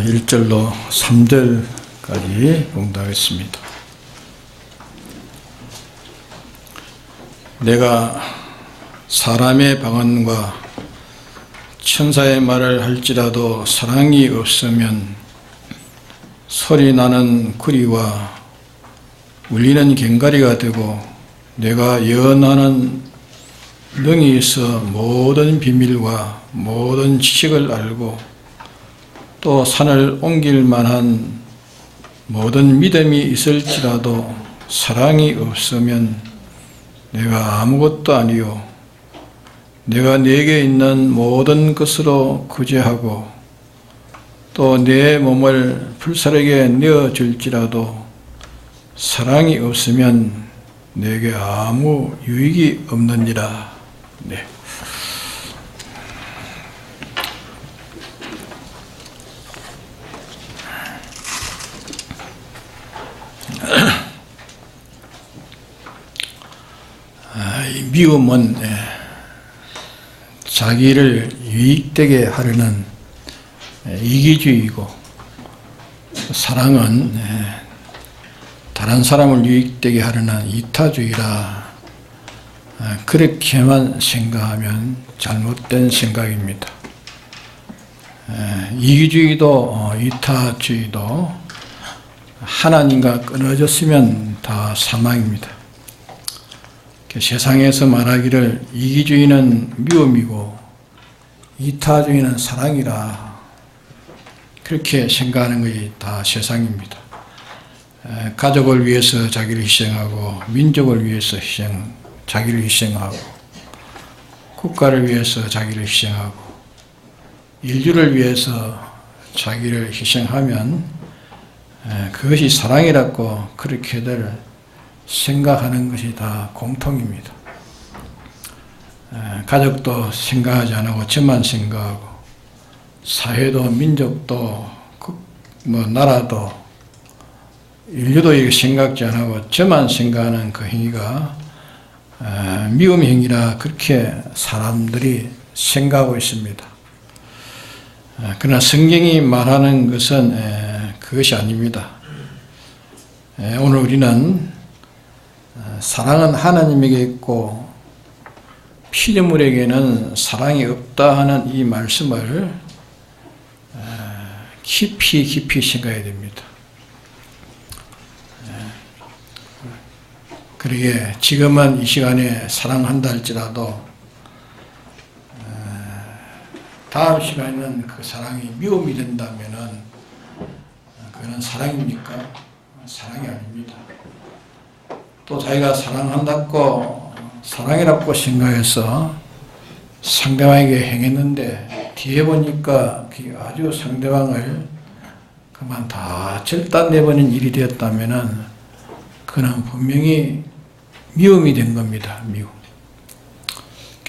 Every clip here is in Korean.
1절로 3절까지 봉독하겠습니다. 내가 사람의 방언과 천사의 말을 할지라도 사랑이 없으면 소리 나는 구리와 울리는 꽹과리가 되고, 내가 예언하는 능히 있어 모든 비밀과 모든 지식을 알고 또 산을 옮길 만한 모든 믿음이 있을지라도 사랑이 없으면 내가 아무것도 아니요, 내가 내게 있는 모든 것으로 구제하고 또 내 몸을 불사르게 내어줄지라도 사랑이 없으면 내게 아무 유익이 없느니라. 네. 이 미움은 자기를 유익되게 하려는 이기주의이고, 사랑은 다른 사람을 유익되게 하려는 이타주의라. 그렇게만 생각하면 잘못된 생각입니다. 이기주의도 이타주의도 하나님과 끊어졌으면 다 사망입니다. 세상에서 말하기를 이기주의는 미움이고 이타주의는 사랑이라, 그렇게 생각하는 것이 다 세상입니다. 가족을 위해서 자기를 희생하고, 민족을 위해서 자기를 희생하고, 국가를 위해서 자기를 희생하고, 인류를 위해서 자기를 희생하면 그것이 사랑이라고 그렇게들 생각하는 것이 다 공통입니다. 가족도 생각하지 않고 저만 생각하고, 사회도 민족도 나라도 인류도 이렇게 생각지 않고 저만 생각하는 그 행위가 미움 행위라, 그렇게 사람들이 생각하고 있습니다. 그러나 성경이 말하는 것은 그것이 아닙니다. 오늘 우리는 사랑은 하나님에게 있고 피조물에게는 사랑이 없다 하는 이 말씀을 깊이 생각해야 됩니다. 그러게 지금은 이 시간에 사랑한다 할지라도 다음 시간에는 그 사랑이 미움이 된다면은 그거는 사랑입니까? 사랑이 아닙니다. 또 자기가 사랑한다고 사랑이라고 생각해서 상대방에게 행했는데 뒤에 보니까 아주 상대방을 그만 다 절단내버린 일이 되었다면은 그는 분명히 미움이 된 겁니다. 미움.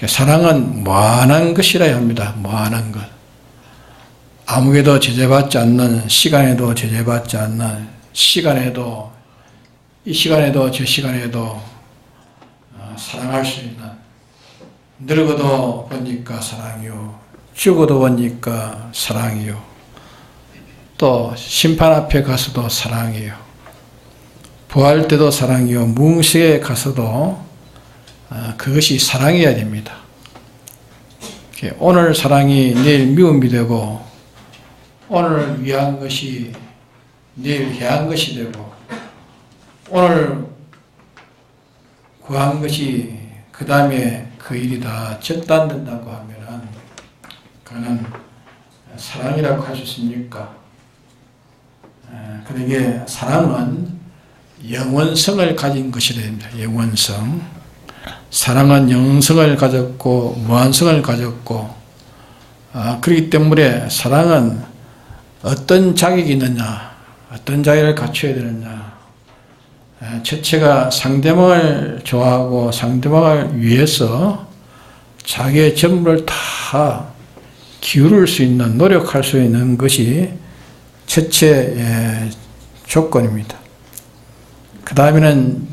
사랑은 무한한 것이라야 합니다. 무한한 것. 아무에도 제재받지 않는, 시간에도 제재받지 않는, 시간에도 이 시간에도 저 시간에도 사랑할 수 있는, 늙어도 보니까 사랑이요, 죽어도 보니까 사랑이요, 또 심판 앞에 가서도 사랑이요, 부활 때도 사랑이요, 무궁시에 가서도 그것이 사랑이어야 됩니다. 오늘 사랑이 내일 미움이 되고, 오늘 위한 것이 내일 해한 것이 되고, 오늘 구한 것이 그 다음에 그 일이 다 절단된다고 하면은 그는 사랑이라고 할 수 있습니까? 그러기에 사랑은 영원성을 가진 것이라 됩니다. 영원성. 사랑은 영성을 가졌고 무한성을 가졌고, 그렇기 때문에 사랑은 어떤 자격이 있느냐, 어떤 자격을 갖춰야 되느냐, 첫째가 상대방을 좋아하고 상대방을 위해서 자기의 전부를 다 기울일 수 있는, 노력할 수 있는 것이 첫째 조건입니다. 그 다음에는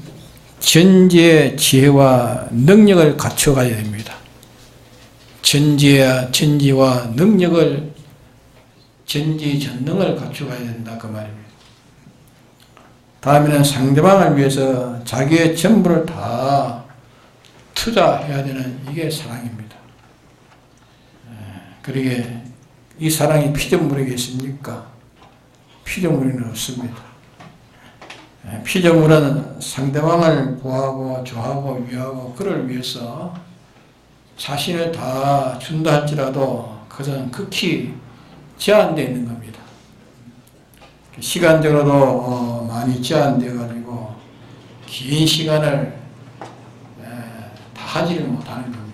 전지의 지혜와 능력을 갖춰가야 됩니다. 전지와 능력을 전지전능을 갖추어야 된다 그 말입니다. 다음에는 상대방을 위해서 자기의 전부를 다 투자해야 되는 이게 사랑입니다. 그러게 이 사랑이 피조물이겠습니까? 피조물은 없습니다. 피조물은 상대방을 보호하고 좋아하고 위하고 그를 위해서 자신을 다 준다 할지라도 그것은 극히 제한되어 있는 겁니다. 시간적으로도 많이 제한되어 가지고 긴 시간을 다 하지를 못하는 겁니다.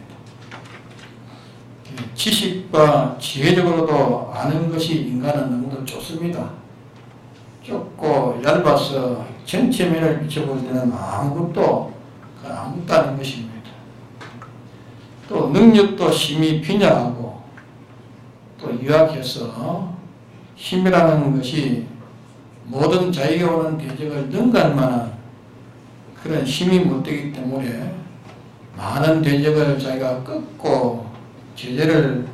지식과 지혜적으로도 아는 것이 인간은 너무도 좁습니다. 좁고 얇아서 전체 면을 비춰볼 때는 아무것도 아는 것입니다. 또 능력도 심히 빈약하고 또 유약해서 힘이라는 것이 모든 자에게 오는 대적을 능가할 만한 그런 힘이 못 되기 때문에 많은 대적을 자기가 꺾고 제재를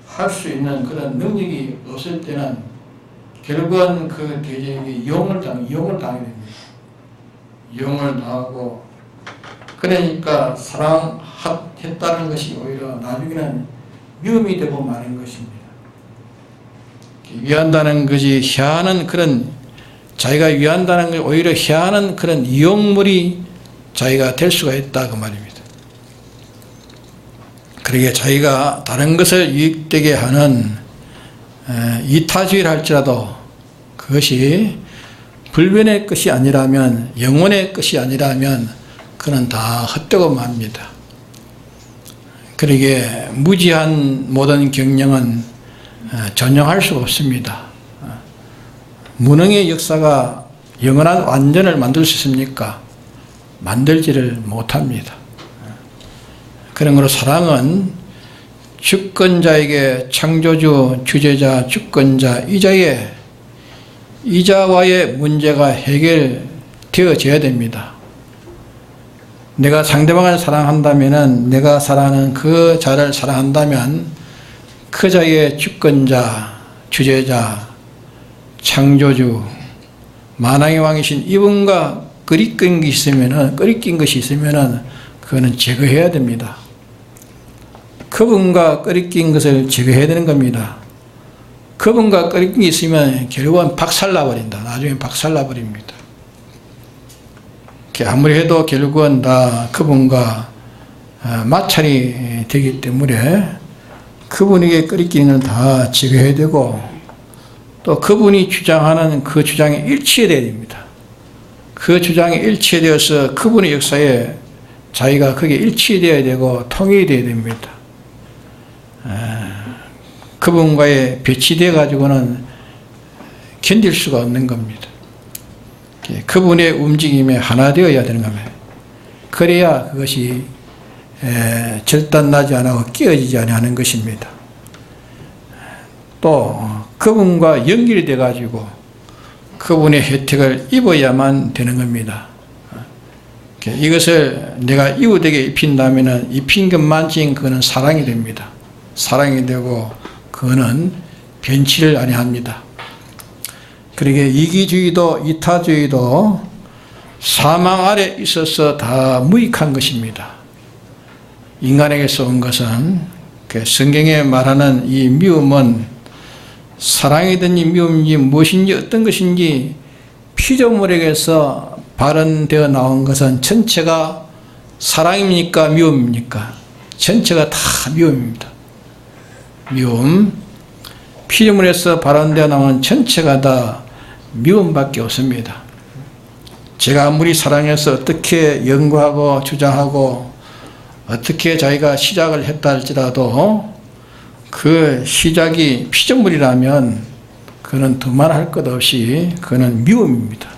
할 수 있는 그런 능력이 없을 때는 결국은 그 대적에게 이용을 당하게 됩니다. 이용을 당하고 그러니까 사랑했다는 것이 오히려 나중에는 위험이 되고 마는 것입니다. 위한다는 것이 해하는 그런 자기가 위한다는 것이 오히려 해하는 그런 이용물이 자기가 될 수가 있다 그 말입니다. 그러게 자기가 다른 것을 유익되게 하는 이타주의를 할지라도 그것이 불변의 것이 아니라면 영혼의 것이 아니라면 그는 다 헛되고 맙니다. 그러게 무지한 모든 경영은 전용할 수가 없습니다. 무능의 역사가 영원한 완전을 만들 수 있습니까? 만들지를 못합니다. 그런 거로 사랑은 주권자에게 창조주, 주제자, 주권자, 이자와의 문제가 해결되어져야 됩니다. 내가 상대방을 사랑한다면, 내가 사랑하는 그 자를 사랑한다면 그 자의 주권자, 주제자, 창조주, 만왕의 왕이신 이분과 끓이낀 것이 있으면 그거는 제거해야 됩니다. 그분과 끓이낀 것을 제거해야 되는 겁니다. 그분과 끓이낀 게 있으면 결국은 박살나버린다. 나중에 박살나버립니다. 아무리 해도 결국은 다 그분과 마찰이 되기 때문에 그분에게 끓이끼는 다 제거해야 되고 또 그분이 주장하는 그 주장에 일치해야 됩니다. 그 주장에 일치되어서 그분의 역사에 자기가 거기에 일치되어야 되고 통일이 되어야 됩니다. 그분과의 배치되어 가지고는 견딜 수가 없는 겁니다. 그분의 움직임에 하나 되어야 되는 겁니다. 그래야 그것이 절단나지 않고 끼어지지 않는 것입니다. 또 그분과 연결이 돼 가지고 그분의 혜택을 입어야만 되는 겁니다. 이것을 내가 이웃에게 입힌다면 입힌 것만치 그거는 사랑이 됩니다. 사랑이 되고 그거는 변치를 아니합니다. 그러게 이기주의도 이타주의도 사망 아래 있어서 다 무익한 것입니다. 인간에게서 온 것은 성경에 말하는 이 미움은 사랑이든지 미움인지 무엇인지 어떤 것인지 피조물에게서 발현되어 나온 것은 전체가 사랑입니까? 미움입니까? 전체가 다 미움입니다. 미움. 피조물에서 발현되어 나온 전체가 다 미움밖에 없습니다. 제가 아무리 사랑해서 어떻게 연구하고 주장하고 어떻게 자기가 시작을 했다 할지라도 그 시작이 피조물이라면 그는 두말할 것 없이 그는 미움입니다.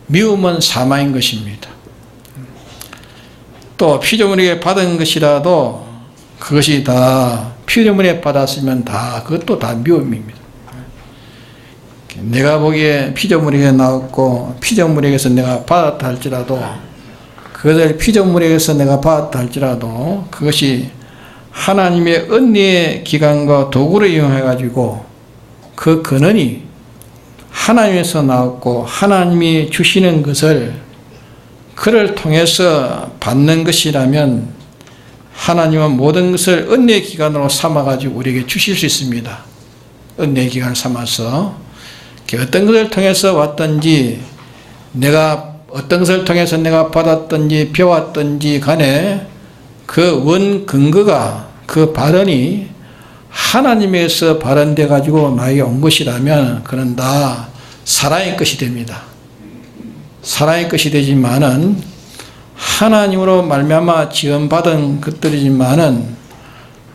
미움은 사망인 것입니다. 또 피조물에게 받은 것이라도 그것이 다 피조물에 받았으면 다 그것도 다 미움입니다. 내가 보기에 피조물에게 나왔고 피조물에게서 내가 받았다 할지라도 그것을 피조물에게서 내가 받았다 할지라도 그것이 하나님의 은혜의 기간과 도구를 이용해 가지고 그 근원이 하나님에서 나왔고 하나님이 주시는 것을 그를 통해서 받는 것이라면 하나님은 모든 것을 은혜의 기간으로 삼아가지고 우리에게 주실 수 있습니다. 은혜의 기간을 삼아서 어떤 것을 통해서 왔든지 내가 어떤 것을 통해서 내가 받았든지 배웠든지 간에 그 원 근거가 그 발언이 하나님에서 발언돼 가지고 나에게 온 것이라면 그는 다 사랑의 것이 됩니다. 사랑의 것이 되지만은 하나님으로 말미암아 지원받은 것들이지만은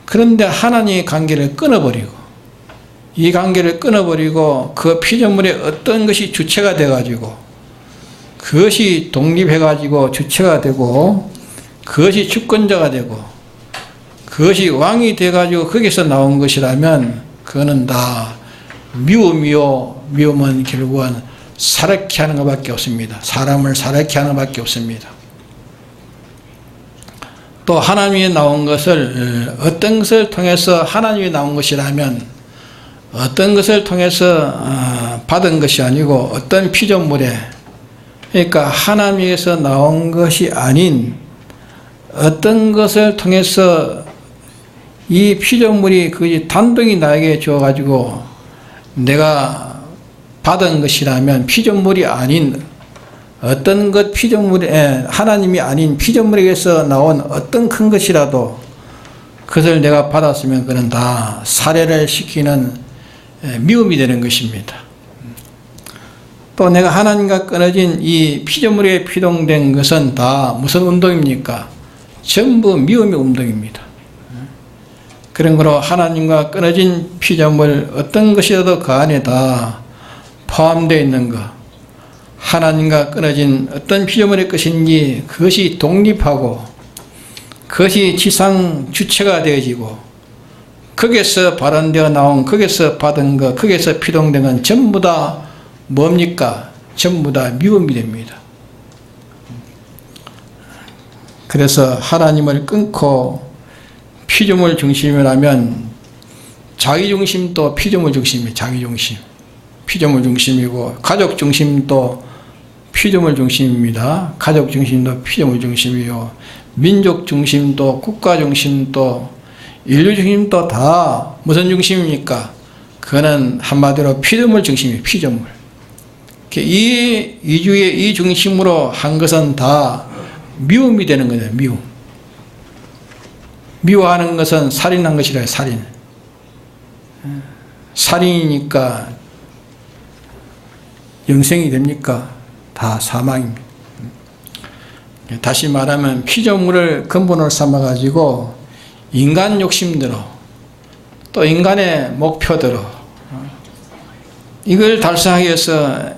그런데 하나님의 관계를 끊어버리고 이 관계를 끊어버리고 그 피조물의 어떤 것이 주체가 돼가지고 그것이 독립해가지고 주체가 되고 그것이 주권자가 되고 그것이 왕이 돼가지고 거기서 나온 것이라면 그거는 다 미움이요. 미움은 결국은 사랑케 하는 것밖에 없습니다. 사람을 사랑케 하는 것밖에 없습니다. 또 하나님이 나온 것을 어떤 것을 통해서 하나님이 나온 것이라면 어떤 것을 통해서 받은 것이 아니고 어떤 피조물에 그러니까 하나님에서 나온 것이 아닌 어떤 것을 통해서 이 피조물이 그 단독이 나에게 주어가지고 내가 받은 것이라면 피조물이 아닌 어떤 것 피조물에 하나님이 아닌 피조물에게서 나온 어떤 큰 것이라도 그것을 내가 받았으면 그는 다 살해를 시키는 미움이 되는 것입니다. 또 내가 하나님과 끊어진 이 피조물에 피동된 것은 다 무슨 운동입니까? 전부 미움의 운동입니다. 그런 거로 하나님과 끊어진 피조물 어떤 것이라도 그 안에 다 포함되어 있는 것 하나님과 끊어진 어떤 피조물의 것인지 그것이 독립하고 그것이 지상 주체가 되어지고 거기에서 발언되어 나온 거기에서 받은 것 거기에서 피동된 건 전부 다 뭡니까? 전부 다 미움이 됩니다. 그래서 하나님을 끊고 피조물 중심이라면 자기 중심도 피조물 중심이 자기 중심 피조물 중심이고 가족 중심도 피조물 중심입니다. 가족 중심도 피조물 중심이요 민족 중심도 국가 중심도 인류 중심도 다 무슨 중심입니까? 그거는 한마디로 피조물 중심이에요. 피조물. 이 이주의 이 중심으로 한 것은 다 미움이 되는 거예요. 미움. 미워하는 것은 살인한 것이라 살인. 살인이니까 영생이 됩니까? 다 사망입니다. 다시 말하면 피조물을 근본으로 삼아가지고 인간 욕심대로 또 인간의 목표대로 이걸 달성하기 위해서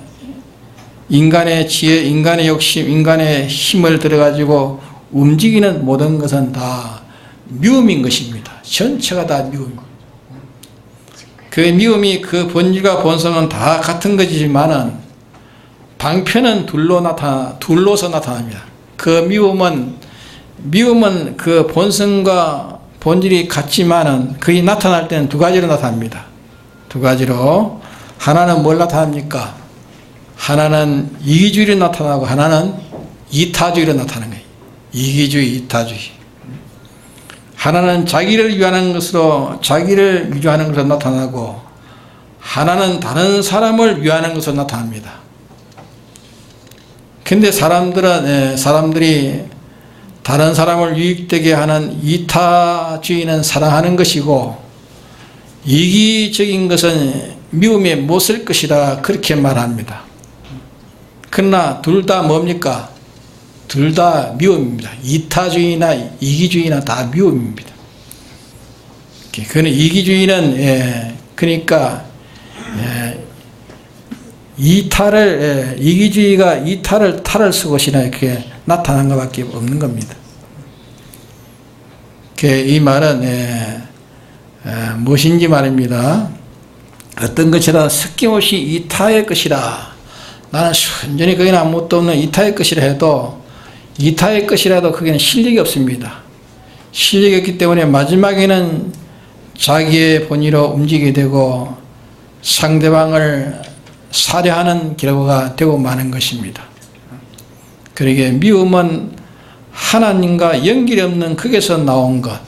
인간의 지혜, 인간의 욕심, 인간의 힘을 들어가지고 움직이는 모든 것은 다 미움인 것입니다. 전체가 다 미움입니다. 그 미움이 그 본질과 본성은 다 같은 것이지만은 방편은 둘로서 나타납니다. 그 미움은 그 본성과 본질이 같지만은 그게 나타날 때는 두 가지로 나타납니다. 두 가지로 하나는 뭘 나타납니까? 하나는 이기주의로 나타나고 하나는 이타주의로 나타나는 거예요. 이기주의, 이타주의. 하나는 자기를 위하는 것으로 자기를 위조하는 것으로 나타나고 하나는 다른 사람을 위하는 것으로 나타납니다. 근데 사람들이 다른 사람을 유익되게 하는 이타주의는 사랑하는 것이고 이기적인 것은 미움에 못 쓸 것이다 그렇게 말합니다. 그러나 둘 다 뭡니까? 둘 다 미움입니다. 이타주의나 이기주의나 다 미움입니다. 그는 이기주의는 그러니까 이기주의가 이탈을 탈을 쓰고시나 이렇게 나타난 것밖에 없는 겁니다. 이 말은 무엇인지 말입니다. 어떤 것이라 섞임없이 이타의 것이라 나는 순전히 거기는 아무것도 없는 이타의 것이라 해도 이타의 것이라도 거기는 실력이 없습니다. 실력이 없기 때문에 마지막에는 자기의 본의로 움직이게 되고 상대방을 살해하는 결과가 되고 마는 것입니다. 그러기에 미움은 하나님과 연결이 없는 극에서 나온 것,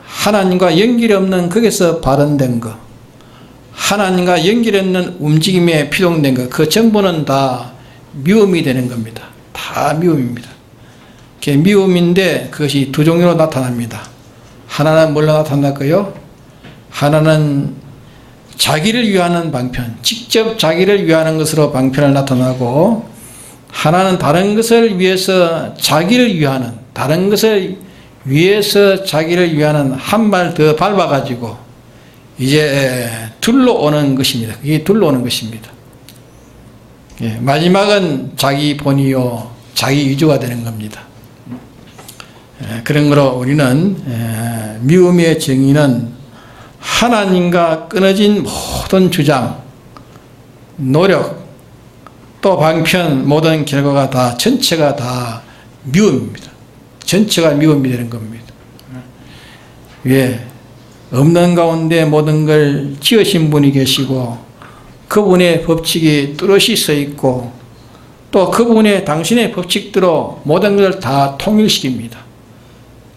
하나님과 연결이 없는 극에서 발현된 것, 하나님과 연결이 없는 움직임에 피동된 것, 그 전부는 다 미움이 되는 겁니다. 다 미움입니다. 그게 미움인데 그것이 두 종류로 나타납니다. 하나는 뭘로 나타날까요? 하나는 자기를 위하는 방편, 직접 자기를 위하는 것으로 방편을 나타나고, 하나는 다른 것을 위해서 자기를 위하는, 다른 것을 위해서 자기를 위하는 한 발 더 밟아가지고 이제 둘러오는 것입니다. 그게 둘러오는 것입니다. 예, 마지막은 자기 본이요 자기 위주가 되는 겁니다. 그런 거로 우리는 미움의 정의는 하나님과 끊어진 모든 주장, 노력, 또 방편, 모든 결과가 다 전체가 다 미움입니다. 전체가 미움이 되는 겁니다. 왜? 없는 가운데 모든 걸 지으신 분이 계시고 그분의 법칙이 뚜렷이 서 있고 또 그분의 당신의 법칙대로 모든 것을 다 통일시킵니다.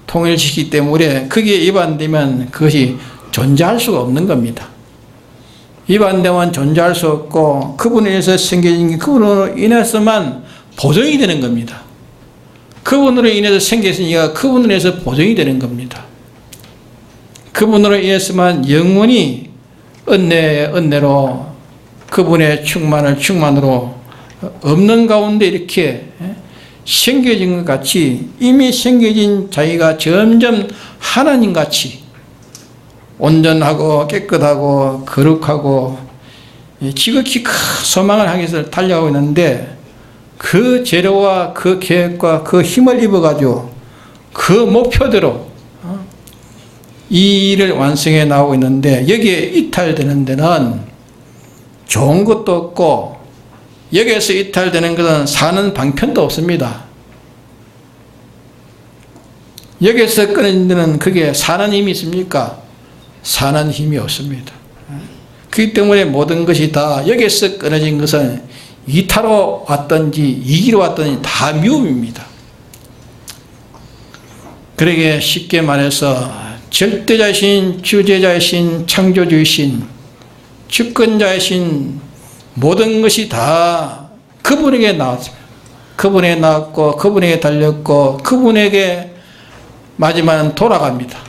통일시키기 때문에 거기에 위반되면 그것이 존재할 수가 없는 겁니다. 위반되면 존재할 수 없고 그분에 의해서 생겨진 게 그분으로 인해서만 보존이 되는 겁니다. 그분으로 인해서 생겼으니까 그분으로 인해서 보존이 되는 겁니다. 그분으로 인해서만 영원히 은혜로 그분의 충만으로 없는 가운데 이렇게 생겨진 것 같이 이미 생겨진 자기가 점점 하나님같이 온전하고 깨끗하고 거룩하고 지극히 큰 소망을 향해서 달려가고 있는데 그 재료와 그 계획과 그 힘을 입어가지고 그 목표대로 이 일을 완성해 나오고 있는데 여기에 이탈되는 데는 좋은 것도 없고 여기에서 이탈되는 것은 사는 방편도 없습니다. 여기에서 끊어진 데는 그게 사는 힘이 있습니까? 사는 힘이 없습니다. 그렇기 때문에 모든 것이 다 여기에서 끊어진 것은 이타로 왔든지 이기로 왔든지 다 미움입니다. 그러게 쉽게 말해서 절대자이신 주제자이신 창조주이신 주권자이신 모든 것이 다 그분에게 나왔습니다. 그분에게 나왔고 그분에게 달렸고 그분에게 마지막은 돌아갑니다.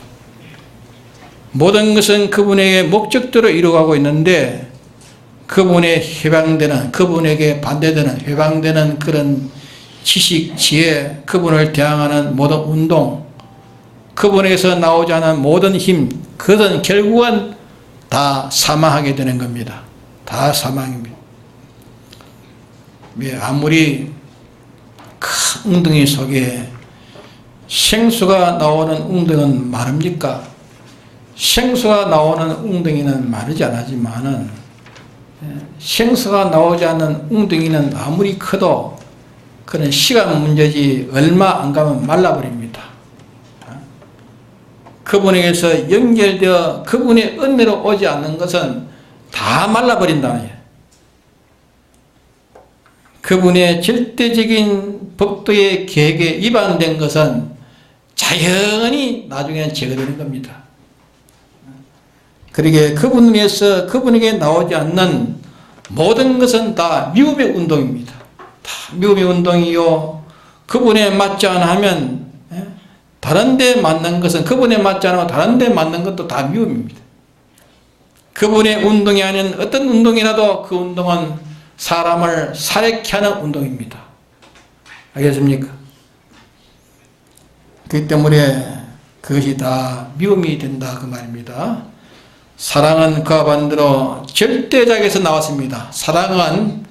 모든 것은 그분에게 목적대로 이루어가고 있는데 그분에 해방되는, 그분에게 반대되는 해방되는 그런 지식, 지혜, 그분을 대항하는 모든 운동, 그분에게서 나오지 않은 모든 힘, 그것은 결국은 다 사망하게 되는 겁니다. 다 사망입니다. 아무리 큰 웅덩이 속에 생수가 나오는 웅덩이는 마릅니까? 생수가 나오는 웅덩이는 마르지 않지만은 생수가 나오지 않는 웅덩이는 아무리 커도 그런 시간 문제지 얼마 안 가면 말라버립니다. 그분에게서 연결되어 그분의 은혜로 오지 않는 것은 다 말라버린다는 거예요. 그분의 절대적인 법도의 계획에 위반된 것은 자연히 나중에는 제거되는 겁니다. 그러기에 그분을 위해서 그분에게 나오지 않는 모든 것은 다 미움의 운동입니다. 다 미움의 운동이요. 그분에 맞지 않아 하면 다른 데 맞는 것은 그분에 맞지 않아 다른 데 맞는 것도 다 미움입니다. 그분의 운동이 아닌 어떤 운동이라도 그 운동은 사람을 살해케 하는 운동입니다. 알겠습니까? 그렇기 때문에 그것이 다 미움이 된다 그 말입니다. 사랑은 그와 반대로 절대자에게서 나왔습니다. 사랑은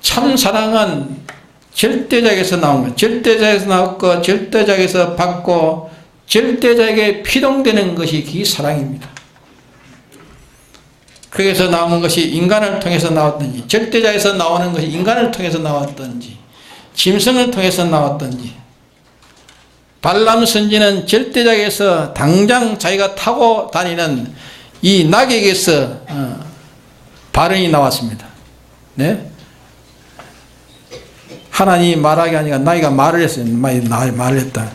참 사랑은 절대자에게서 나온 것, 절대자에게서 나왔고 절대자에게서 받고 절대자에게 피동되는 것이 그 사랑입니다. 거기서 나온 것이 인간을 통해서 나왔든지 절대자에서 나오는 것이 인간을 통해서 나왔든지 짐승을 통해서 나왔든지 발람 선지는 절대자에게서 당장 자기가 타고 다니는 이 낙에게서 발언이 나왔습니다. 네? 하나님이 말하기 아니라 나이가 말을 했어요. 말을 했다.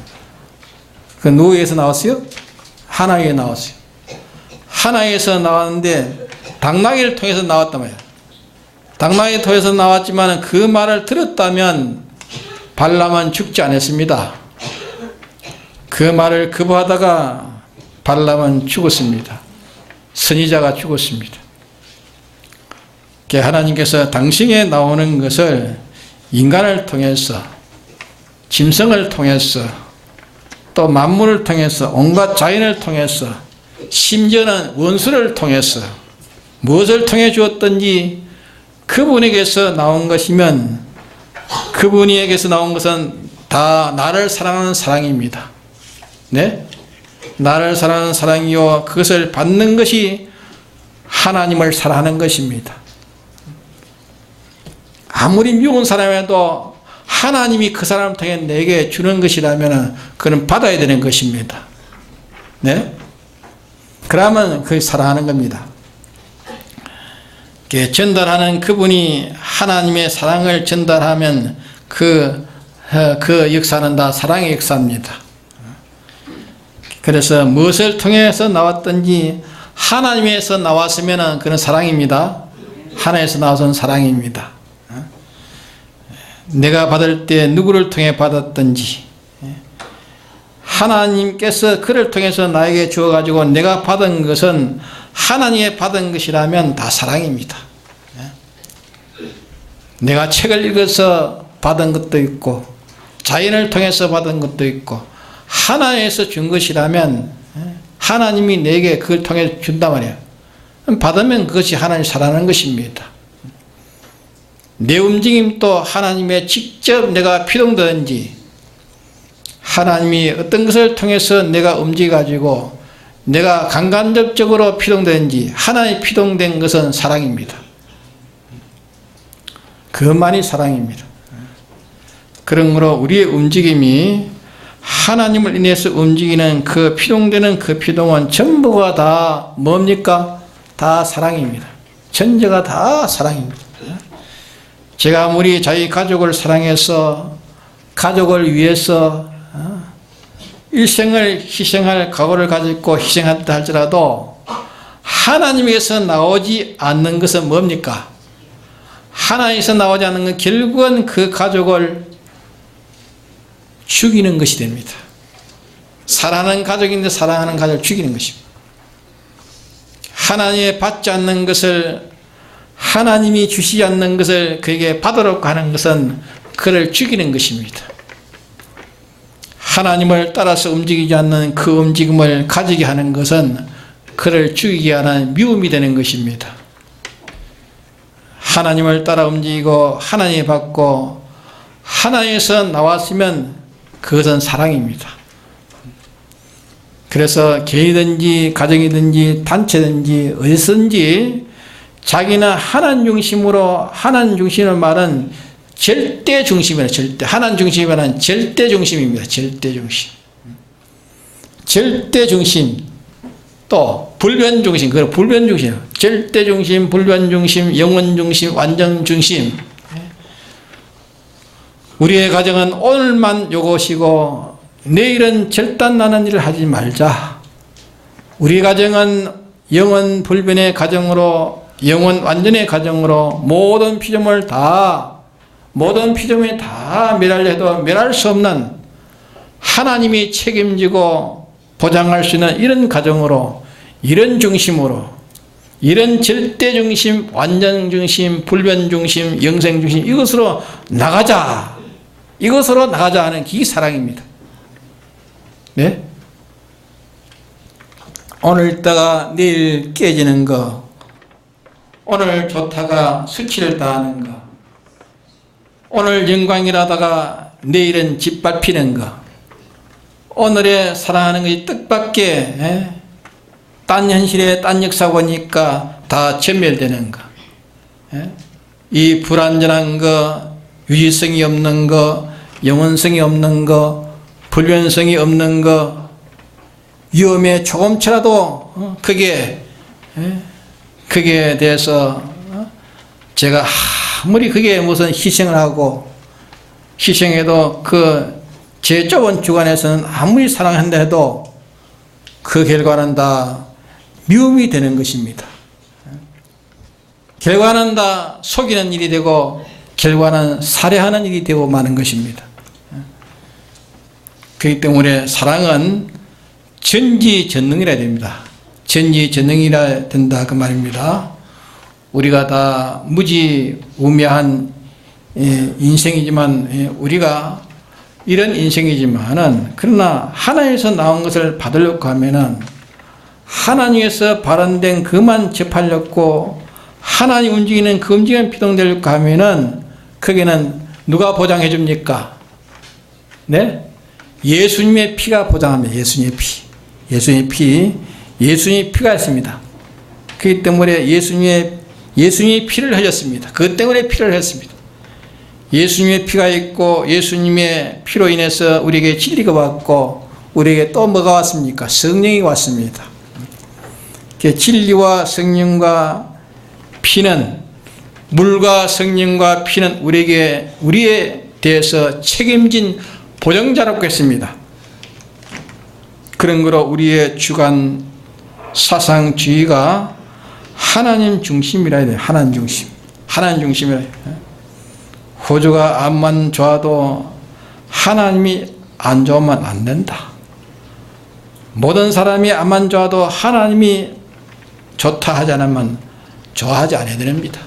그 누구에서 나왔어요? 하나에게 나왔어요. 하나에서 나왔는데 당나귀를 통해서 나왔단 말이야. 당나귀를 통해서 나왔지만 그 말을 들었다면 발람은 죽지 않았습니다. 그 말을 거부하다가 발람은 죽었습니다. 선지자가 죽었습니다. 하나님께서 당신에 나오는 것을 인간을 통해서, 짐승을 통해서, 또 만물을 통해서, 온갖 자연을 통해서, 심지어는 원수를 통해서 무엇을 통해 주었든지 그분에게서 나온 것이면 그분에게서 나온 것은 다 나를 사랑하는 사랑입니다. 네? 나를 사랑하는 사랑이요, 그것을 받는 것이 하나님을 사랑하는 것입니다. 아무리 미운 사람에도 하나님이 그 사람을 통해 내게 주는 것이라면 그는 받아야 되는 것입니다. 네? 그러면 그게 사랑하는 겁니다. 전달하는 그분이 하나님의 사랑을 전달하면 그 역사는 다 사랑의 역사입니다. 그래서 무엇을 통해서 나왔든지 하나님에서 나왔으면 그는 사랑입니다. 하나님에서 나와서는 사랑입니다. 내가 받을 때 누구를 통해 받았든지 하나님께서 그를 통해서 나에게 주어가지고 내가 받은 것은 하나님의 받은 것이라면 다 사랑입니다. 내가 책을 읽어서 받은 것도 있고 자연을 통해서 받은 것도 있고 하나님에서 준 것이라면 하나님이 내게 그걸 통해 준단 말이에요. 받으면 그것이 하나님 사랑하는 것입니다. 내 움직임도 하나님의 직접 내가 피동되는지 하나님이 어떤 것을 통해서 내가 움직여가지고 내가 간간접적으로 피동되는지 하나님이 피동된 것은 사랑입니다. 그것만이 사랑입니다. 그러므로 우리의 움직임이 하나님을 인해서 움직이는 그 피동되는 그 피동은 전부가 다 뭡니까? 다 사랑입니다. 전제가 다 사랑입니다. 제가 아무리 자기 가족을 사랑해서 가족을 위해서 일생을 희생할 각오를 가지고 희생한다 할지라도 하나님에게서 나오지 않는 것은 뭡니까? 하나님에서 나오지 않는 건 결국은 그 가족을 죽이는 것이 됩니다. 사랑하는 가족인데 사랑하는 가족을 죽이는 것입니다. 하나님의 받지 않는 것을 하나님이 주시지 않는 것을 그에게 받으려고 하는 것은 그를 죽이는 것입니다. 하나님을 따라서 움직이지 않는 그 움직임을 가지게 하는 것은 그를 죽이게 하는 미움이 되는 것입니다. 하나님을 따라 움직이고 하나님이 받고 하나님에서 나왔으면 그것은 사랑입니다. 그래서 개인이든지 가정이든지 단체든지 어디서든지 자기는 하나님 중심으로 하나님 중심의 말은 절대 중심이에요. 절대. 하나님 중심이란 절대 중심입니다. 절대 중심. 절대 중심. 또 불변 중심. 그건 불변 중심. 절대 중심, 불변 중심, 영원 중심, 완전 중심. 우리의 가정은 오늘만 요것이고 내일은 절단 나는 일을 하지 말자. 우리 가정은 영원 불변의 가정으로 영원 완전의 가정으로 모든 피조물이 다 멸하려 해도 멸할 수 없는 하나님이 책임지고 보장할 수 있는 이런 가정으로 이런 중심으로 이런 절대 중심, 완전 중심, 불변 중심, 영생 중심 이것으로 나가자. 이것으로 나가자 하는 이 사랑입니다. 네? 오늘 있다가 내일 깨지는 거, 오늘 좋다가 수치를 당하는 거, 오늘 영광이라다가 내일은 짓밟히는 거, 오늘의 사랑하는 것이 뜻밖의 딴 현실에 딴 역사 보니까 다 전멸되는 거, 이 불완전한 거, 유지성이 없는 거, 영원성이 없는 거, 불변성이 없는 거, 위험에 조금치라도 그게 거기에 대해서 제가 아무리 그게 무슨 희생을 하고 희생해도 그 제 좁은 주관에서는 아무리 사랑한다 해도 그 결과는 다 미움이 되는 것입니다. 결과는 다 속이는 일이 되고 결과는 살해하는 일이 되고 마는 것입니다. 그렇기 때문에 사랑은 전지전능이라 됩니다. 전지전능이라 된다 그 말입니다. 우리가 다 무지우매한 인생이지만 우리가 이런 인생이지만은 그러나 하나님에서 나온 것을 받으려고 하면은 하나님에서 발언된 그만 접하려고 하나님 움직이는 그 움직임에 피동되려고 하면은 거기는 누가 보장해 줍니까? 네? 예수님의 피가 보장합니다. 예수님의 피. 예수님의 피가 있습니다. 그렇기 때문에 예수님의 피를 흘렸습니다. 그것 때문에 피를 흘렸습니다. 예수님의 피가 있고 예수님의 피로 인해서 우리에게 진리가 왔고 우리에게 또 뭐가 왔습니까? 성령이 왔습니다. 진리와 성령과 피는 물과 성령과 피는 우리에 대해서 책임진 보정자라고 했습니다. 그런 거로 우리의 주관 사상주의가 하나님 중심이라 해야 돼요. 하나님 중심이라 해야 돼요. 호주가 암만 좋아도 하나님이 안 좋으면 안 된다. 모든 사람이 암만 좋아도 하나님이 좋다 하지 않으면 좋아하지 않아야 됩니다.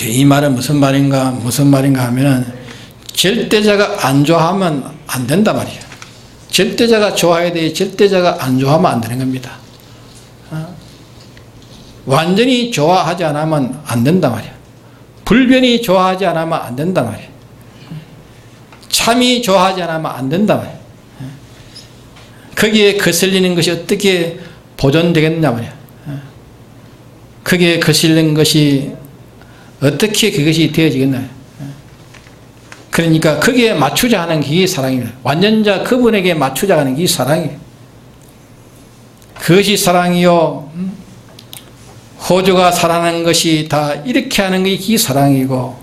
이 말은 무슨 말인가 하면은 절대자가 안 좋아하면 안 된단 말이에요. 절대자가 좋아해야 돼. 절대자가 안 좋아하면 안 되는 겁니다. 완전히 좋아하지 않으면 안 된단 말이에요. 불변이 좋아하지 않으면 안 된단 말이에요. 참이 좋아하지 않으면 안 된단 말이에요. 거기에 거슬리는 것이 어떻게 보존되겠냐 말이에요. 거기에 거슬리는 것이 어떻게 그것이 되어지겠나요? 그러니까 거기에 맞추자 하는 게 사랑입니다. 완전자 그분에게 맞추자 하는 게 사랑이에요. 그것이 사랑이요. 호주가 사랑하는 것이 다 이렇게 하는 게 사랑이고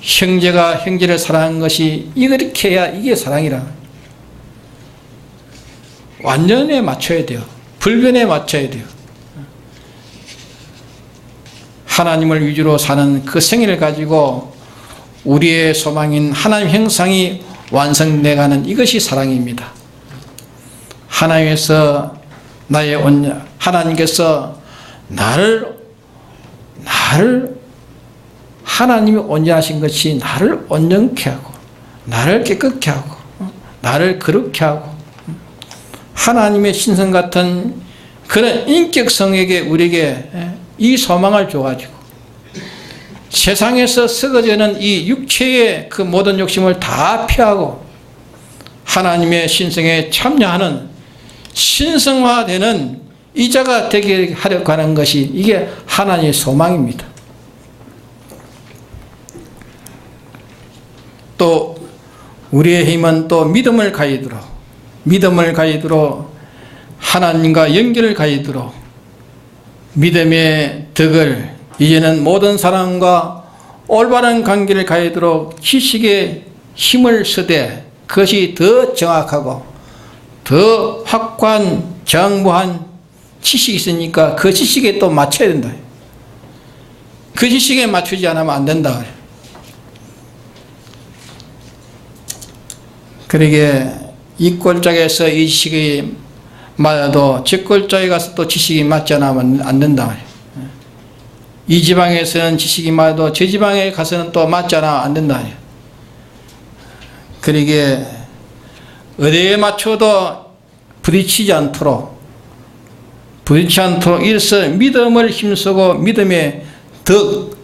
형제가 형제를 사랑하는 것이 이렇게 해야 이게 사랑이라. 완전에 맞춰야 돼요. 불변에 맞춰야 돼요. 하나님을 위주로 사는 그 생애를 가지고 우리의 소망인 하나님 형상이 완성돼가는 이것이 사랑입니다. 하나님께서 나를 하나님이 온전하신 것이 나를 온전케 하고 나를 깨끗게 하고 나를 거룩게 하고 하나님의 신성 같은 그런 인격성에게 우리에게 이 소망을 줘가지고 세상에서 썩어지는 이 육체의 그 모든 욕심을 다 피하고 하나님의 신성에 참여하는 신성화되는 이자가 되게 하려고 하는 것이 이게 하나님의 소망입니다. 또 우리의 힘은 또 믿음을 가지도록 하나님과 연결을 가지도록 믿음의 덕을 이제는 모든 사람과 올바른 관계를 가지도록 지식의 힘을 쓰되 그것이 더 정확하고 더 확고한 정무한 지식이 있으니까 그 지식에 또 맞춰야 된다. 그 지식에 맞추지 않으면 안 된다. 그러게 이 꼴짝에서 이 지식이 맞아도 저 꼴짝에 가서 또 지식이 맞지 않으면 안 된다. 이 지방에서는 지식이 맞아도 저 지방에 가서는 또 맞지 않으면 안 된다. 그러게 어디에 맞춰도 부딪히지 않도록 이래서 믿음을 힘쓰고 믿음의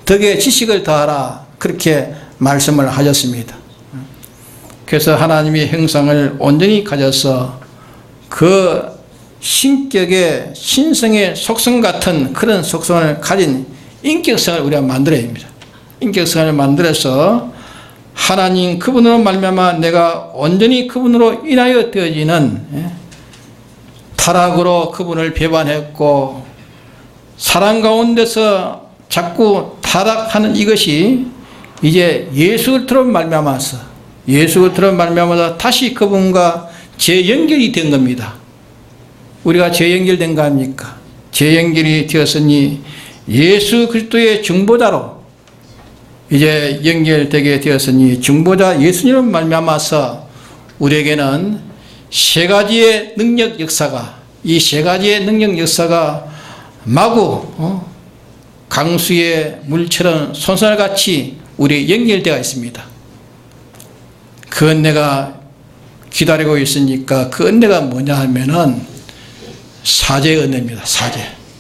덕의 지식을 더하라 그렇게 말씀을 하셨습니다. 그래서 하나님의 형상을 온전히 가져서 그 신격의 신성의 속성 같은 그런 속성을 가진 인격성을 우리가 만들어야 합니다. 인격성을 만들어서 하나님 그분으로 말미암아 내가 온전히 그분으로 인하여 되어지는 타락으로 그분을 배반했고 사랑 가운데서 자꾸 타락하는 이것이 이제 예수 그리스도로 말미암아서 예수 그리스도로 말미암아서 다시 그분과 재연결이 된 겁니다. 우리가 재연결된 거 아닙니까? 재연결이 되었으니 예수 그리스도의 중보자로 이제 연결되게 되었으니 중보자 예수님을 말미암아서 우리에게는 세 가지의 능력 역사가 이 세 가지의 능력 역사가 마구 강수의 물처럼 손살같이 우리 연결되어 있습니다. 그 은혜가 기다리고 있으니까 그 은혜가 뭐냐 하면은 사죄의 은혜입니다.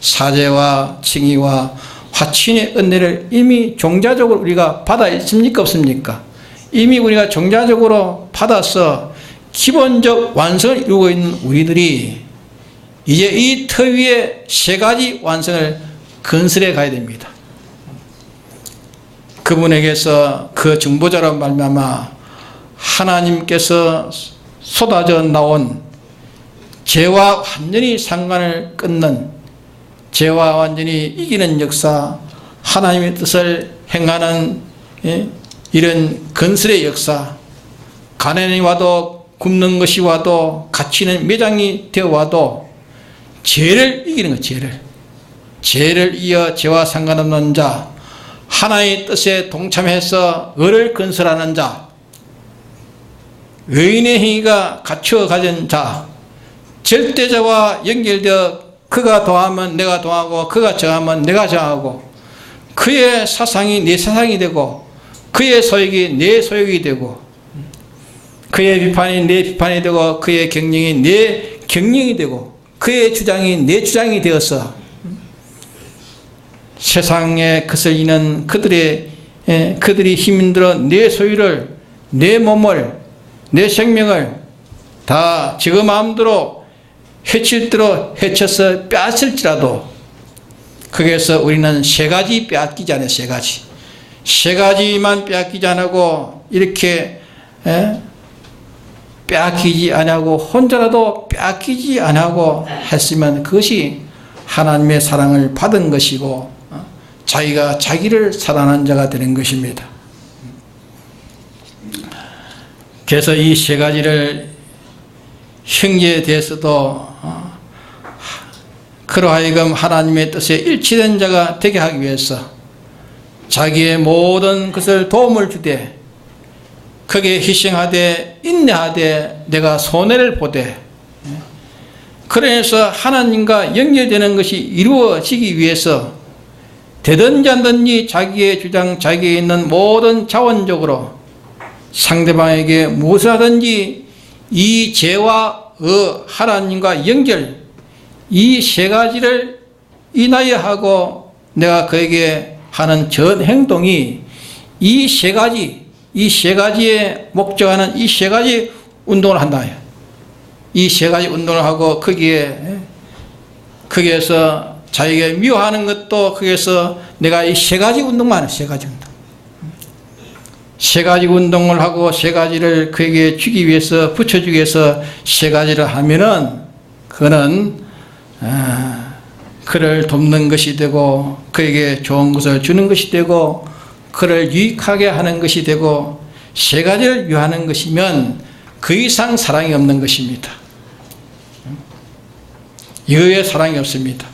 사죄와 칭의와 화친의 은혜를 이미 종자적으로 우리가 받아 있습니까? 없습니까? 이미 우리가 종자적으로 받아서 기본적 완성을 이루고 있는 우리들이 이제 이 터 위에 세 가지 완성을 건설해 가야 됩니다. 그분에게서 그 중보자로 말미암아 하나님께서 쏟아져 나온 죄와 완전히 상관을 끊는 죄와 완전히 이기는 역사, 하나님의 뜻을 행하는 이런 건설의 역사, 가난이 와도 굶는 것이 와도 갇히는 매장이 되어 와도 죄를 이기는 것, 죄를 이어 죄와 상관없는 자, 하나님의 뜻에 동참해서 의를 건설하는 자, 의인의 행위가 갖추어 가진 자, 절대자와 연결되어 그가 더하면 내가 더하고 그가 저하면 내가 저하고 그의 사상이 내 사상이 되고 그의 소욕이 내 소욕이 되고 그의 비판이 내 비판이 되고 그의 경영이 내 경영이 되고 그의 주장이 내 주장이 되어서 세상의 것을 이는 그들이 힘들어 내 소유를, 내 몸을, 내 생명을 다 지금 마음대로 해칠 대로 해쳐서 빼앗을지라도 거기에서 우리는 세 가지 빼앗기지 않아요. 세 가지만 빼앗기지 않고 이렇게 빼앗기지 않고 혼자라도 빼앗기지 않고 했으면 그것이 하나님의 사랑을 받은 것이고 자기가 자기를 사랑하는 자가 되는 것입니다. 그래서 이 세 가지를 형제에 대해서도 그러하여금 하나님의 뜻에 일치된 자가 되게 하기 위해서 자기의 모든 것을 도움을 주되 거기에 희생하되 인내하되 내가 손해를 보되 그래서 하나님과 연결되는 것이 이루어지기 위해서 되든지 안든지 자기의 주장, 자기에 있는 모든 자원적으로 상대방에게 무엇을 하든지 이 죄와 하나님과 연결, 이 세 가지를 인하여 하고 내가 그에게 하는 전 행동이 이 세 가지에 목적하는 이 세 가지 운동을 한다. 이 세 가지 운동을 하고 거기에서 자기에게 미워하는 것도 거기에서 내가 이 세 가지 운동만 해. 세 가지 운동을 하고 세 가지를 그에게 주기 위해서 붙여주기 위해서 세 가지를 하면은 그는 그를 돕는 것이 되고 그에게 좋은 것을 주는 것이 되고 그를 유익하게 하는 것이 되고 세 가지를 유하는 것이면 그 이상 사랑이 없는 것입니다. 이외에 사랑이 없습니다.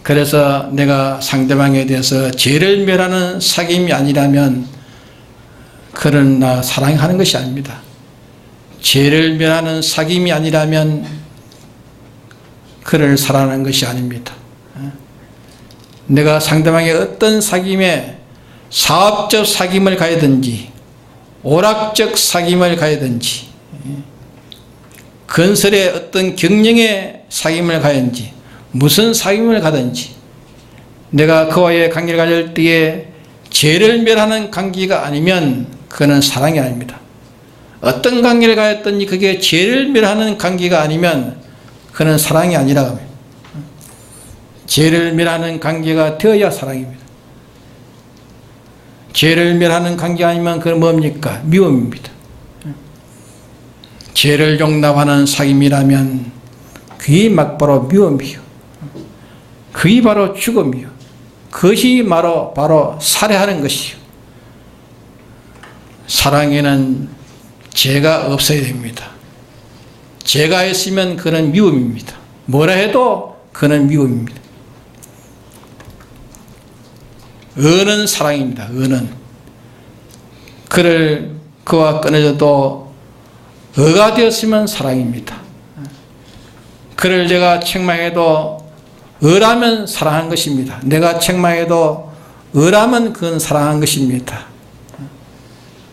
그래서 내가 상대방에 대해서 죄를 멸하는 사귐이 아니라면 그는 나 사랑하는 것이 아닙니다. 죄를 멸하는 사귐이 아니라면 그를 사랑하는 것이 아닙니다. 내가 상대방의 어떤 사귐에 사업적 사귐을 가야든지 오락적 사귐을 가야든지 건설의 어떤 경영의 사귐을 가야든지 무슨 사귐을 가든지 내가 그와의 관계를 가질 때에 죄를 멸하는 관계가 아니면 그는 사랑이 아닙니다. 어떤 관계를 가졌든지 그게 죄를 멸하는 관계가 아니면 그는 사랑이 아니라고 합니다. 죄를 멸하는 관계가 되어야 사랑입니다. 죄를 멸하는 관계가 아니면 그건 뭡니까? 미움입니다. 죄를 용납하는 사귐이라면 그게 바로 미움이요. 그게 바로 죽음이요. 그것이 바로 살해하는 것이요. 사랑에는 죄가 없어야 됩니다. 죄가 있으면 그는 미움입니다. 뭐라 해도 그는 미움입니다. 은은 사랑입니다. 은은. 그와 끊어져도 어가 되었으면 사랑입니다. 그를 내가 책망해도 어라면 사랑한 것입니다. 내가 책망해도 어라면 그건 사랑한 것입니다.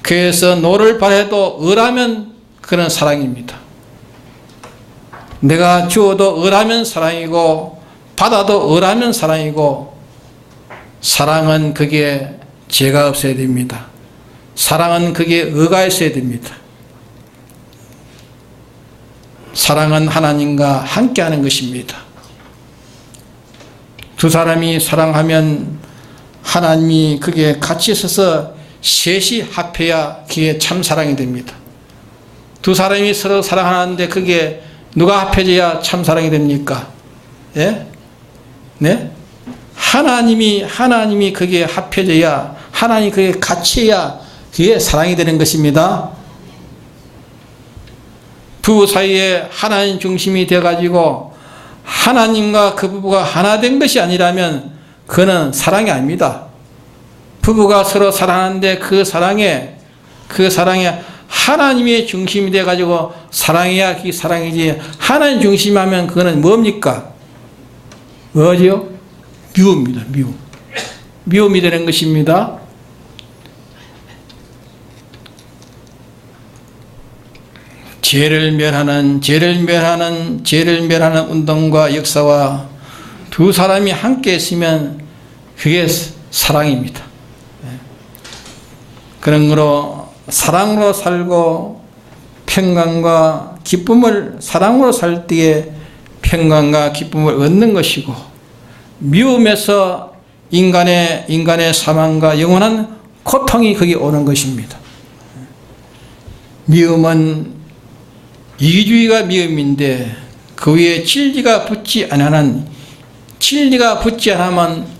그래서 노를 바래도 어라면 그는 사랑입니다. 내가 주어도 어라면 사랑이고 받아도 어라면 사랑이고 사랑은 그게 죄가 없어야 됩니다. 사랑은 그게 의가 있어야 됩니다. 사랑은 하나님과 함께하는 것입니다. 두 사람이 사랑하면 하나님이 그게 같이 서서 셋이 합해야 그게 참 사랑이 됩니다. 두 사람이 서로 사랑하는데 그게 누가 합해져야 참 사랑이 됩니까? 예? 네? 하나님이 그게 합해져야, 하나님이 그게 같이 해야 그게 사랑이 되는 것입니다. 부부 사이에 하나님 중심이 되어가지고 하나님과 그 부부가 하나 된 것이 아니라면 그는 사랑이 아닙니다. 부부가 서로 사랑하는데 그 사랑에 하나님의 중심이 되어가지고 사랑해야 그게 사랑이지, 하나님 중심하면 그거는 뭡니까? 뭐죠? 미움입니다. 미움이 되는 것입니다. 죄를 멸하는 운동과 역사와 두 사람이 함께 있으면 그게 사랑입니다. 그런 거로 사랑으로 살고 평강과 기쁨을, 사랑으로 살 때에 평강과 기쁨을 얻는 것이고, 미움에서 인간의 사망과 영원한 고통이 거기 오는 것입니다. 미움은 이기주의가 미움인데 그 위에 진리가 붙지 않으면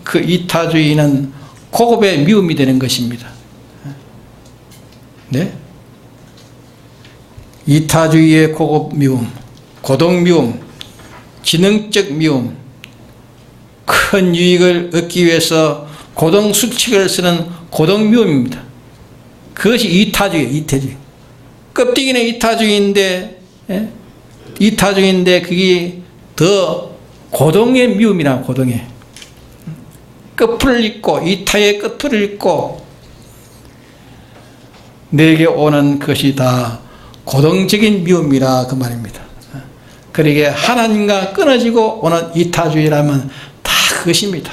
그 이타주의는 고급의 미움이 되는 것입니다. 네? 이타주의의 고급 미움, 고동 미움, 지능적 미움, 큰 유익을 얻기 위해서 고동 수칙을 쓰는 고동 미움입니다. 그것이 이타주의. 껍데기는 이타주의인데 그게 더 고동의 미움이라, 고동의 끝을 잇고, 이타의 끝을 잇고 내게 오는 것이 다 고동적인 미움이라 그 말입니다. 그러기에 하나님과 끊어지고 오는 이타주의라면 다 그것입니다.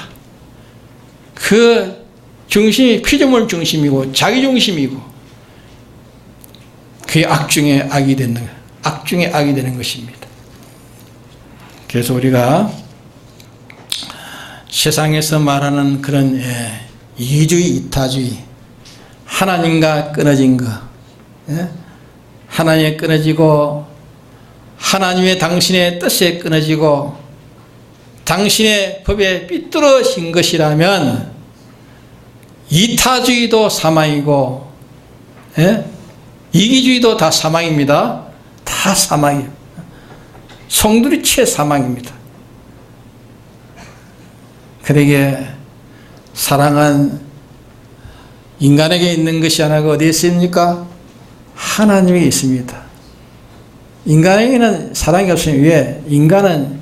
그 중심이 피조물 중심이고 자기 중심이고 그게 악 중에 악이 되는 것입니다. 그래서 우리가 세상에서 말하는 그런 이기주의, 이타주의, 하나님과 끊어진 것, 하나님에 끊어지고 하나님의 당신의 뜻에 끊어지고 당신의 법에 삐뚤어진 것이라면 이타주의도 사망이고 이기주의도 다 사망입니다. 다 사망이에요. 송두리째 사망입니다. 그러기에 사랑은 인간에게 있는 것이 아니고 어디에 있습니까? 하나님에게 있습니다. 인간에게는 사랑이 없으면 왜? 인간은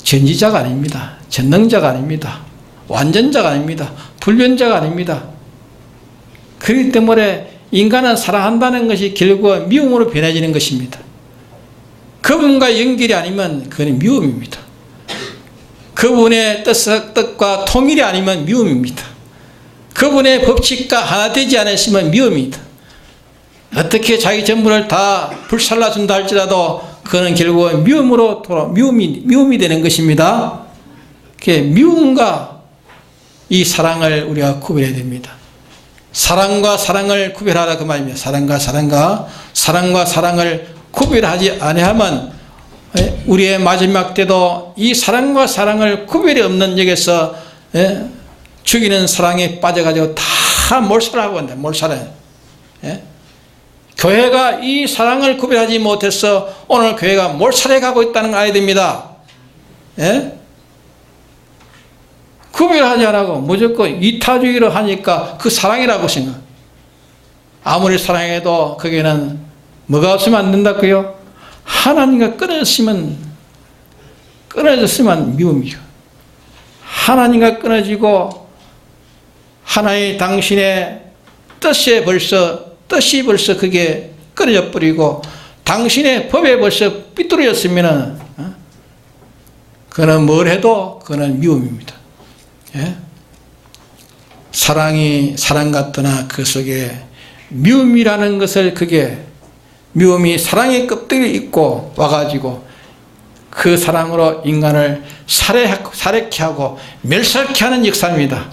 전지자가 아닙니다. 전능자가 아닙니다. 완전자가 아닙니다. 불변자가 아닙니다. 그렇기 때문에 인간은 사랑한다는 것이 결국 미움으로 변해지는 것입니다. 그분과 연결이 아니면 그건 미움입니다. 그분의 뜻과 통일이 아니면 미움입니다. 그분의 법칙과 하나 되지 않았으면 미움입니다. 어떻게 자기 전부를 다 불살라준다 할지라도 그는 결국 미움이 되는 것입니다. 미움과 이 사랑을 우리가 구별해야 됩니다. 사랑과 사랑을 구별하라 그 말입니다. 사랑과 사랑을 구별하지 아니하면 우리의 마지막 때도 이 사랑과 사랑을 구별이 없는 역에서 죽이는 사랑에 빠져가지고 다 몰살하고 있는데, 몰살해. 교회가 이 사랑을 구별하지 못해서 오늘 교회가 몰살해 가고 있다는 걸 알아야 됩니다. 구별하지 않고 무조건 이타주의로 하니까 그 사랑이라고 생각. 아무리 사랑해도 거기에는 뭐가 없으면 안 된다고요? 하나님과 끊어졌으면 미움이죠. 하나님과 끊어지고 하나의 당신의 뜻이 벌써 그게 끊어져 버리고 당신의 법에 벌써 삐뚤어졌으면 그는 뭘 해도 그는 미움입니다. 사랑 같으나 그 속에 미움이라는 것을, 그게 미움이 사랑의 껍데기를 입고 와가지고 그 사랑으로 인간을 살해케 하고 멸살케 하는 역사입니다.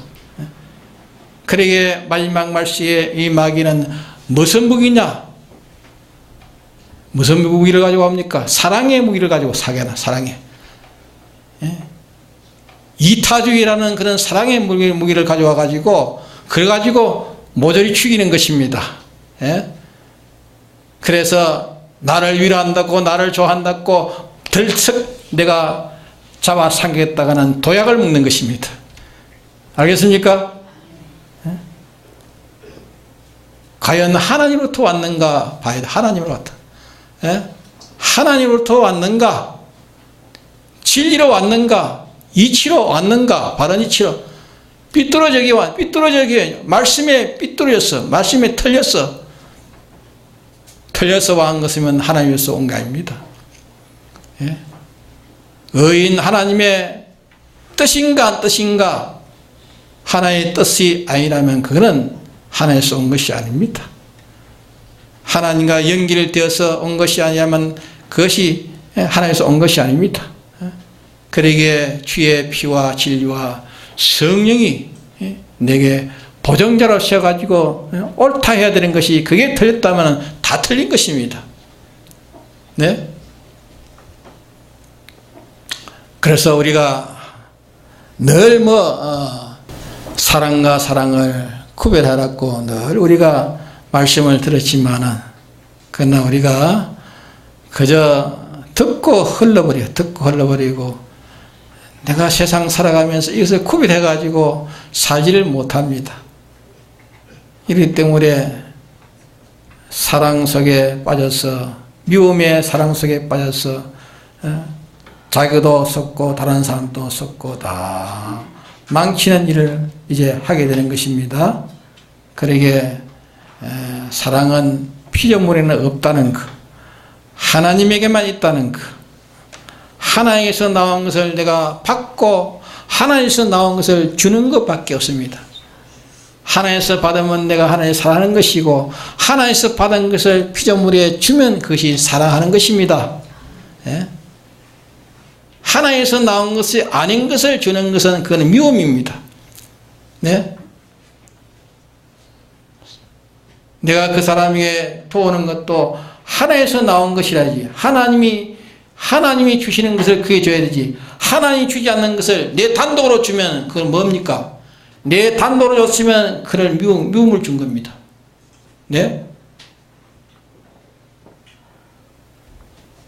그러기에 마지막 말시에 이 마귀는 무슨 무기냐? 무슨 무기를 가지고 합니까? 사랑의 무기를 가지고 사게나, 사랑의. 이타주의라는 그런 사랑의 무기를 가져와 가지고 그래가지고 모조리 죽이는 것입니다. 그래서 나를 위로한다고, 나를 좋아한다고 들썩 내가 잡아 삼겠다가는 도약을 먹는 것입니다. 알겠습니까? 과연 하나님으로부터 왔는가 봐야 돼. 하나님으로부터. 하나님으로부터 왔는가? 진리로 왔는가? 이치로 왔는가? 바른 이치로. 삐뚤어지게 말씀에 삐뚤어졌어. 말씀에 틀렸어. 틀려서 온 것이면 하나님에서 온 거 아닙니다. 의인 하나님의 뜻인가 안 뜻인가? 하나의 뜻이 아니라면 그거는 하나님에서 온 것이 아닙니다. 하나님과 연결되어서 온 것이 아니라면 그것이 하나님에서 온 것이 아닙니다. 그러기에 주의 피와 진리와 성령이 내게 보정자로 씌워가지고 옳다 해야 되는 것이, 그게 틀렸다면 다 틀린 것입니다. 네? 그래서 우리가 늘 사랑과 사랑을 구별하라고 늘 우리가 말씀을 들었지만은, 그러나 우리가 그저 듣고 흘러버리고 내가 세상 살아가면서 이것을 구별해가지고 살지를 못합니다. 이렇기 때문에 사랑 속에 빠져서, 미움의 사랑 속에 빠져서 자기도 썩고 다른 사람도 썩고 다 망치는 일을 이제 하게 되는 것입니다. 그러기에 사랑은 피조물에는 없다는 것, 하나님에게만 있다는 것, 하나님에서 나온 것을 내가 받고 하나님에서 나온 것을 주는 것밖에 없습니다. 하나님에서 받으면 내가 하나님을 사랑하는 것이고, 하나님에서 받은 것을 피조물에 주면 그것이 사랑하는 것입니다. 하나님에서 나온 것이 아닌 것을 주는 것은 그건 미움입니다. 네? 내가 그 사람에게 도우는 것도 하나님에서 나온 것이라지, 하나님이 주시는 것을 그게 줘야 되지, 하나님이 주지 않는 것을 내 단독으로 주면 그건 뭡니까? 내 단독으로 줬으면 그런 미움을 준 겁니다. 네?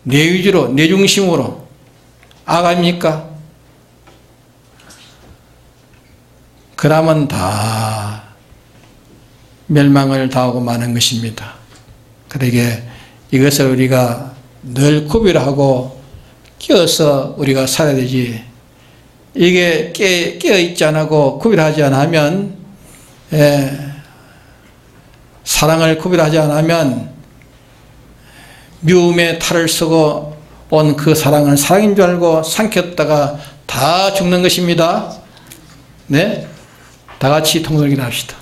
내 위주로, 내 중심으로 아갑니까? 그러면 다 멸망을 당하고 마는 것입니다. 그러기에 이것을 우리가 늘 구별하고 끼어서 우리가 살아야 되지, 이게 깨어있지 않고 구별하지 않으면, 사랑을 구별하지 않으면 미움의 탈을 쓰고 온 그 사랑을 사랑인 줄 알고 삼켰다가 다 죽는 것입니다. 네? 다 같이 통솔기도 합시다.